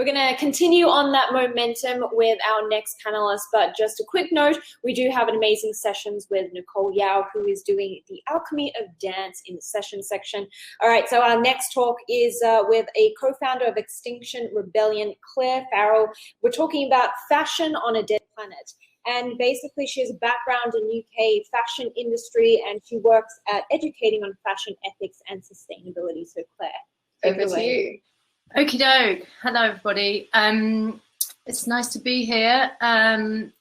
We're going to continue on that momentum with our next panelist, but just a quick note, we do have an amazing sessions with Nicole Yao, who is doing the alchemy of dance in the session section. All right, so our next talk is with a co-founder of Extinction Rebellion, Clare Farrell. We're talking about fashion on a dead planet. And basically, she has a background in UK fashion industry, and she works at educating on fashion ethics and sustainability. So Claire, over to you. Okie doke. Hello, everybody. It's nice to be here, and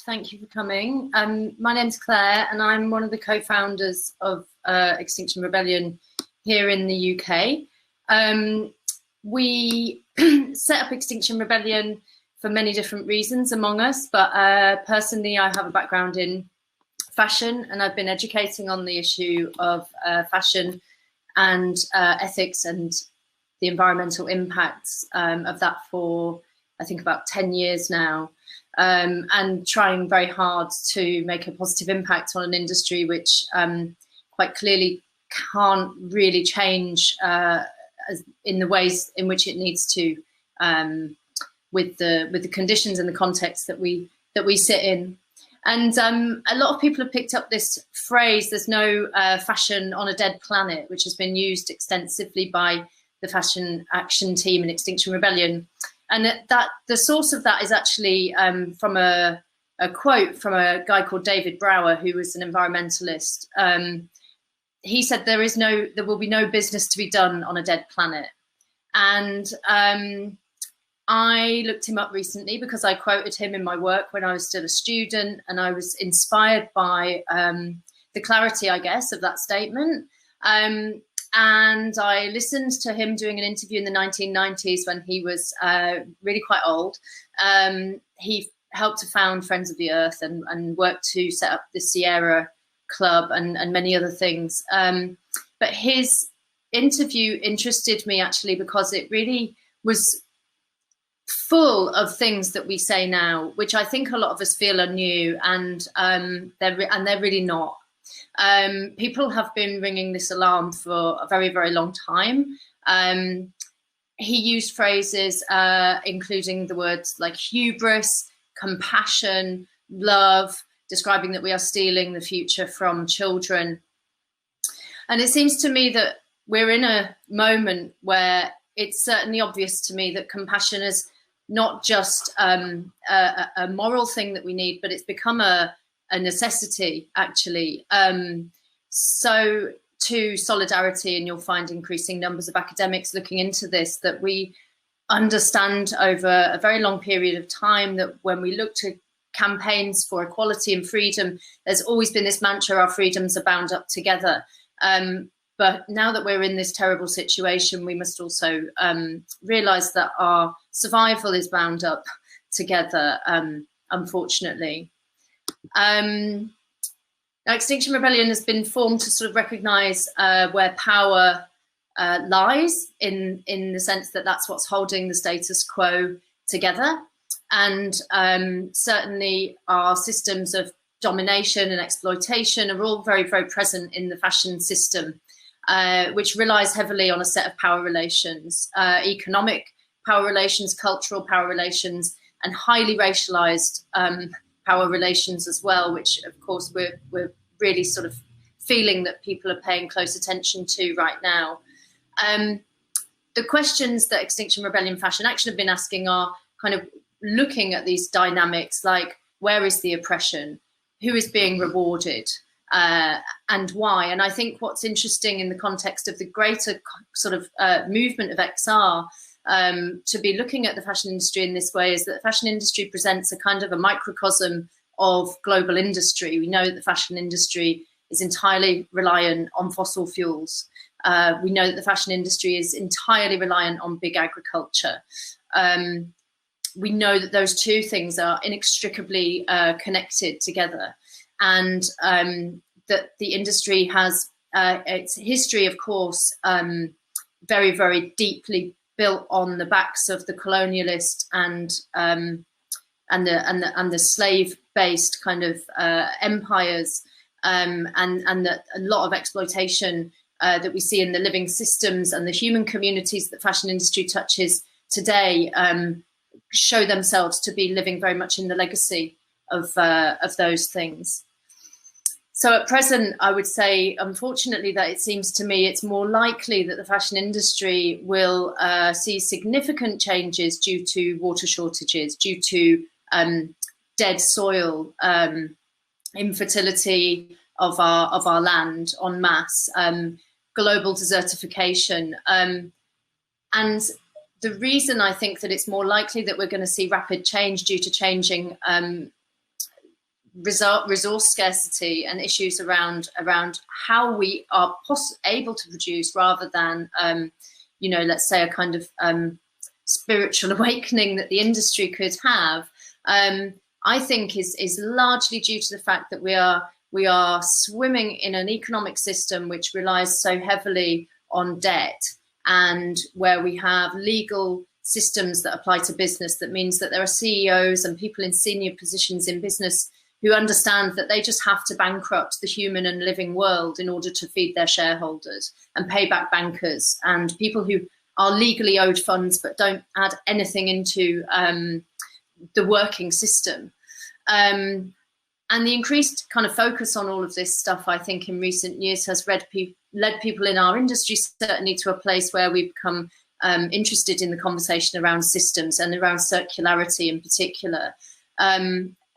thank you for coming. My name's Claire, and I'm one of the co-founders of Extinction Rebellion here in the UK. We set up Extinction Rebellion for many different reasons among us, but personally, I have a background in fashion, and I've been educating on the issue of fashion and ethics and the environmental impacts of that for, I think, about 10 years now, and trying very hard to make a positive impact on an industry which quite clearly can't really change in the ways in which it needs to, with the conditions and the context that we sit in. And a lot of people have picked up this phrase, there's no fashion on a dead planet, which has been used extensively by the fashion action team in Extinction Rebellion. And that the source of that is actually from a quote from a guy called David Brower, who was an environmentalist. He said, there will be no business to be done on a dead planet. And I looked him up recently because I quoted him in my work when I was still a student, and I was inspired by the clarity, I guess, of that statement. And I listened to him doing an interview in the 1990s when he was really quite old. He helped to found Friends of the Earth and worked to set up the Sierra Club and many other things. But his interview interested me actually because it really was full of things that we say now, which I think a lot of us feel are new, and they're really not. People have been ringing this alarm for a very, very long time. He used phrases including the words like hubris, compassion, love, describing that we are stealing the future from children. And it seems to me that we're in a moment where it's certainly obvious to me that compassion is not just a moral thing that we need, but it's become a necessity, actually. So to solidarity, and you'll find increasing numbers of academics looking into this, that we understand over a very long period of time that when we look to campaigns for equality and freedom, there's always been this mantra, our freedoms are bound up together. But now that we're in this terrible situation, we must also realise that our survival is bound up together, unfortunately. Now, Extinction Rebellion has been formed to sort of recognise where power lies, in the sense that that's what's holding the status quo together. And certainly our systems of domination and exploitation are all very, very present in the fashion system, which relies heavily on a set of power relations, economic power relations, cultural power relations, and highly racialized power relations as well, which of course we're really sort of feeling that people are paying close attention to right now. The questions that Extinction Rebellion Fashion Action have been asking are kind of looking at these dynamics, like where is the oppression, who is being rewarded, and why. And I think what's interesting in the context of the greater sort of movement of XR to be looking at the fashion industry in this way is that the fashion industry presents a kind of a microcosm of global industry. We know that the fashion industry is entirely reliant on fossil fuels. We know that the fashion industry is entirely reliant on big agriculture. We know that those two things are inextricably connected together, and that the industry has its history, of course, very, very deeply built on the backs of the colonialist and the slave-based kind of empires, and that a lot of exploitation that we see in the living systems and the human communities that the fashion industry touches today show themselves to be living very much in the legacy of those things. So at present, I would say, unfortunately, that it seems to me it's more likely that the fashion industry will see significant changes due to water shortages, due to dead soil, infertility of our land en masse, global desertification. And the reason I think that it's more likely that we're going to see rapid change due to changing resource scarcity and issues around how we are able to produce, rather than you know, let's say a kind of spiritual awakening that the industry could have, I think is largely due to the fact that we are swimming in an economic system which relies so heavily on debt, and where we have legal systems that apply to business. That means that there are CEOs and people in senior positions in business who understand that they just have to bankrupt the human and living world in order to feed their shareholders and pay back bankers and people who are legally owed funds but don't add anything into the working system. And the increased kind of focus on all of this stuff, I think, in recent years has led people in our industry certainly to a place where we've become interested in the conversation around systems and around circularity in particular.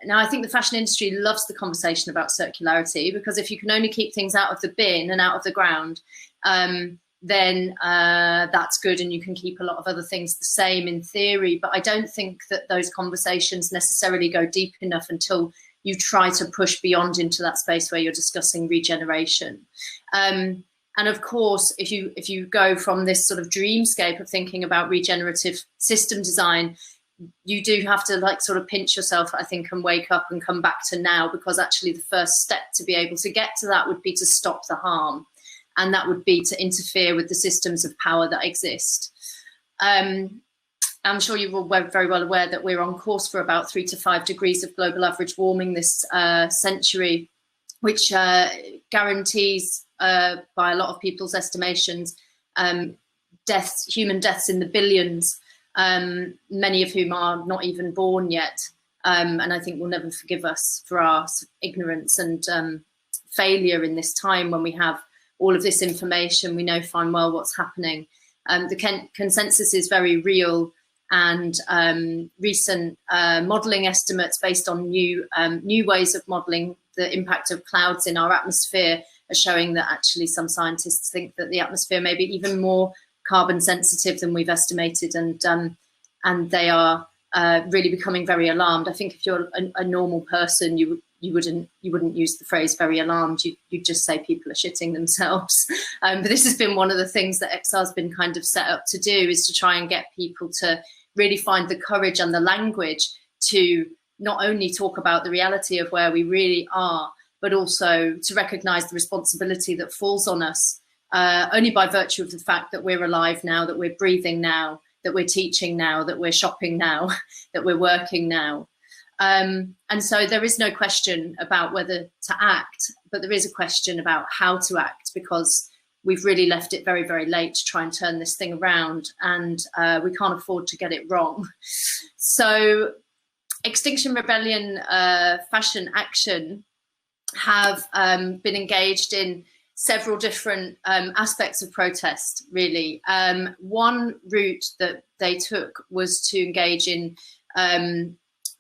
Now, I think the fashion industry loves the conversation about circularity, because if you can only keep things out of the bin and out of the ground, then that's good, and you can keep a lot of other things the same in theory. But I don't think that those conversations necessarily go deep enough until you try to push beyond into that space where you're discussing regeneration. And of course, if you go from this sort of dreamscape of thinking about regenerative system design, you do have to like sort of pinch yourself, I think, and wake up and come back to now, because actually the first step to be able to get to that would be to stop the harm, and that would be to interfere with the systems of power that exist. I'm sure you're all very well aware that we're on course for about 3 to 5 degrees of global average warming this century, which guarantees, by a lot of people's estimations, human deaths in the billions, many of whom are not even born yet, and I think will never forgive us for our ignorance and failure in this time when we have all of this information. We know fine well what's happening. The consensus is very real, and recent modelling estimates based on new ways of modelling the impact of clouds in our atmosphere are showing that actually some scientists think that the atmosphere may be even more carbon sensitive than we've estimated, and they are really becoming very alarmed. I think if you're a normal person, you wouldn't use the phrase very alarmed. You'd just say people are shitting themselves. But this has been one of the things that XR has been kind of set up to do, is to try and get people to really find the courage and the language to not only talk about the reality of where we really are, but also to recognise the responsibility that falls on us, only by virtue of the fact that we're alive now, that we're breathing now, that we're teaching now, that we're shopping now, that we're working now. And so there is no question about whether to act, but there is a question about how to act, because we've really left it very, very late to try and turn this thing around, and we can't afford to get it wrong. So Extinction Rebellion Fashion Action have been engaged in several different aspects of protest, really. One route that they took was to engage in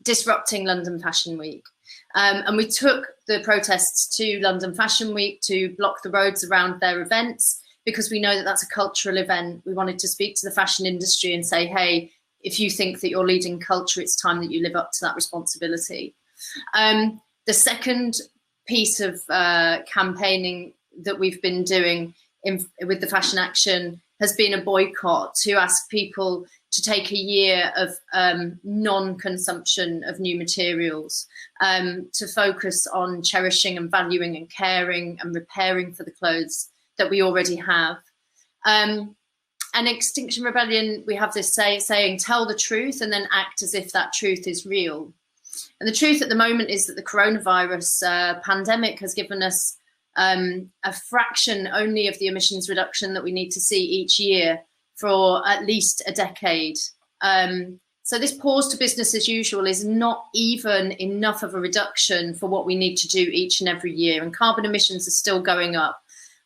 disrupting London Fashion Week. And we took the protests to London Fashion Week to block the roads around their events, because we know that that's a cultural event. We wanted to speak to the fashion industry and say, hey, if you think that you're leading culture, it's time that you live up to that responsibility. The second piece of campaigning that we've been doing with the Fashion Action has been a boycott, to ask people to take a year of non-consumption of new materials, to focus on cherishing and valuing and caring and repairing for the clothes that we already have. And Extinction Rebellion, we have this saying, tell the truth and then act as if that truth is real. And the truth at the moment is that the coronavirus pandemic has given us a fraction only of the emissions reduction that we need to see each year for at least a decade. So this pause to business as usual is not even enough of a reduction for what we need to do each and every year. And carbon emissions are still going up.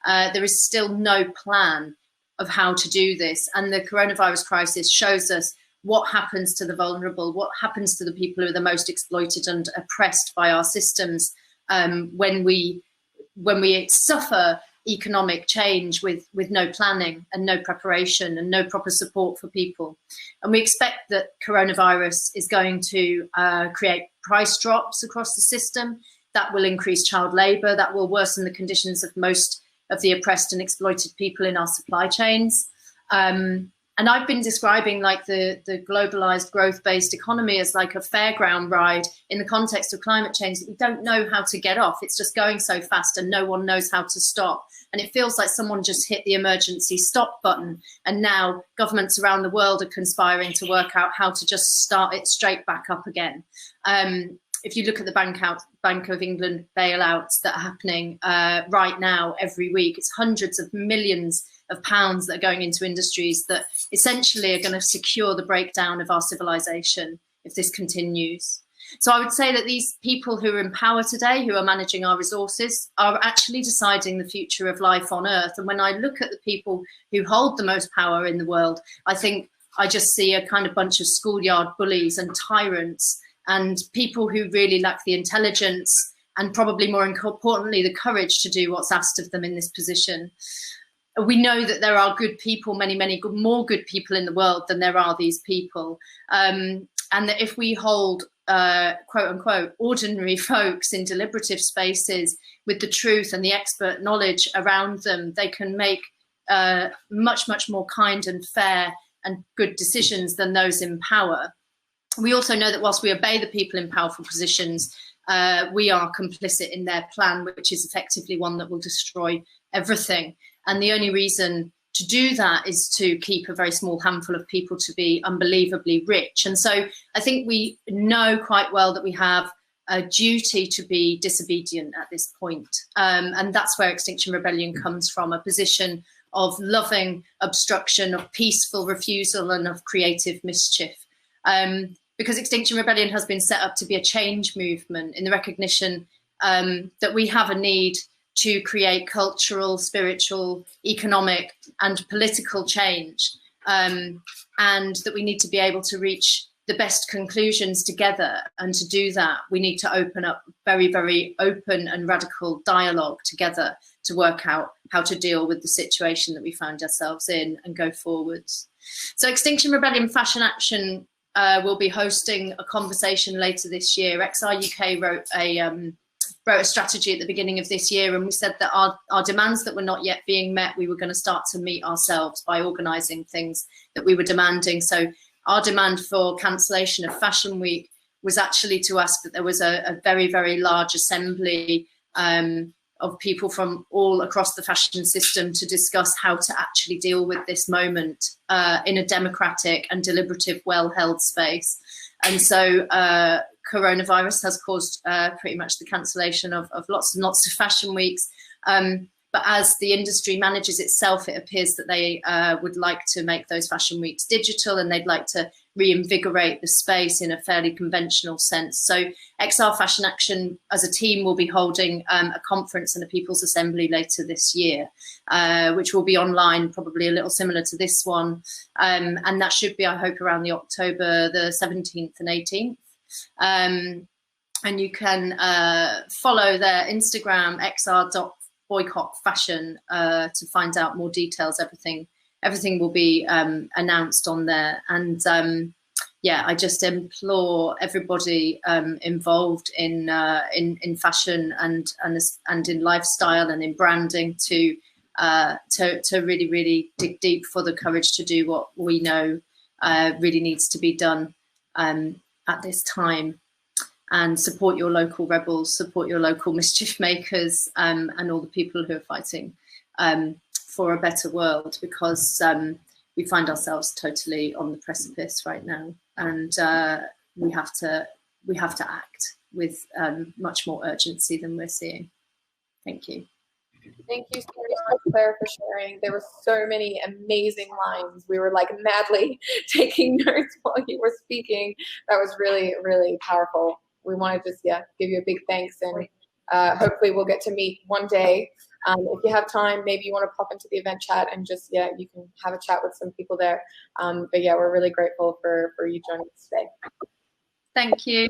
There is still no plan of how to do this. And the coronavirus crisis shows us what happens to the vulnerable, what happens to the people who are the most exploited and oppressed by our systems when we suffer economic change with no planning and no preparation and no proper support for people. And we expect that coronavirus is going to create price drops across the system. That will increase child labour, that will worsen the conditions of most of the oppressed and exploited people in our supply chains. And I've been describing like the globalized growth-based economy as like a fairground ride in the context of climate change that we don't know how to get off. It's just going so fast and no one knows how to stop. And it feels like someone just hit the emergency stop button. And now governments around the world are conspiring to work out how to just start it straight back up again. If you look at the Bank of England bailouts that are happening right now every week, it's hundreds of millions of pounds that are going into industries that essentially are going to secure the breakdown of our civilization if this continues. So I would say that these people who are in power today, who are managing our resources, are actually deciding the future of life on Earth. And when I look at the people who hold the most power in the world, I think I just see a kind of bunch of schoolyard bullies and tyrants and people who really lack the intelligence and probably more importantly, the courage to do what's asked of them in this position. We know that there are good people, many more good people in the world than there are these people. And that if we hold, quote unquote, ordinary folks in deliberative spaces with the truth and the expert knowledge around them, they can make much more kind and fair and good decisions than those in power. We also know that whilst we obey the people in powerful positions, we are complicit in their plan, which is effectively one that will destroy everything. And the only reason to do that is to keep a very small handful of people to be unbelievably rich. And so I think we know quite well that we have a duty to be disobedient at this point. And that's where Extinction Rebellion comes from, a position of loving obstruction, of peaceful refusal and of creative mischief. Because Extinction Rebellion has been set up to be a change movement in the recognition that we have a need to create cultural, spiritual, economic and political change, and that we need to be able to reach the best conclusions together. And to do that, we need to open up very open and radical dialogue together to work out how to deal with the situation that we find ourselves in and go forwards. So Extinction Rebellion Fashion Action will be hosting a conversation later this year. XR UK wrote a strategy at the beginning of this year, and we said that our demands that were not yet being met, we were going to start to meet ourselves by organising things that we were demanding. So our demand for cancellation of Fashion Week was actually to ask that there was a very large assembly of people from all across the fashion system to discuss how to actually deal with this moment in a democratic and deliberative, well-held space. And so coronavirus has caused pretty much the cancellation of lots and lots of fashion weeks. But as the industry manages itself, it appears that they would like to make those fashion weeks digital, and they'd like to reinvigorate the space in a fairly conventional sense. So XR Fashion Action as a team will be holding a conference and a People's Assembly later this year, which will be online, probably a little similar to this one. And that should be, I hope, around the October the 17th and 18th. And you can follow their Instagram, xr.boycottfashion, to find out more details. Everything will be announced on there. And yeah, I just implore everybody involved in fashion and in lifestyle and in branding to really dig deep for the courage to do what we know really needs to be done at this time, and support your local rebels, support your local mischief makers, and all the people who are fighting for a better world, because we find ourselves totally on the precipice right now, and we have to act with much more urgency than we're seeing. Thank you. Thank you so much, Claire, for sharing. There were so many amazing lines. We were like madly taking notes while you were speaking. That was really, really powerful. We want to just, give you a big thanks, and hopefully we'll get to meet one day. If you have time, maybe you want to pop into the event chat and just, you can have a chat with some people there. But yeah, we're really grateful for you joining us today. Thank you.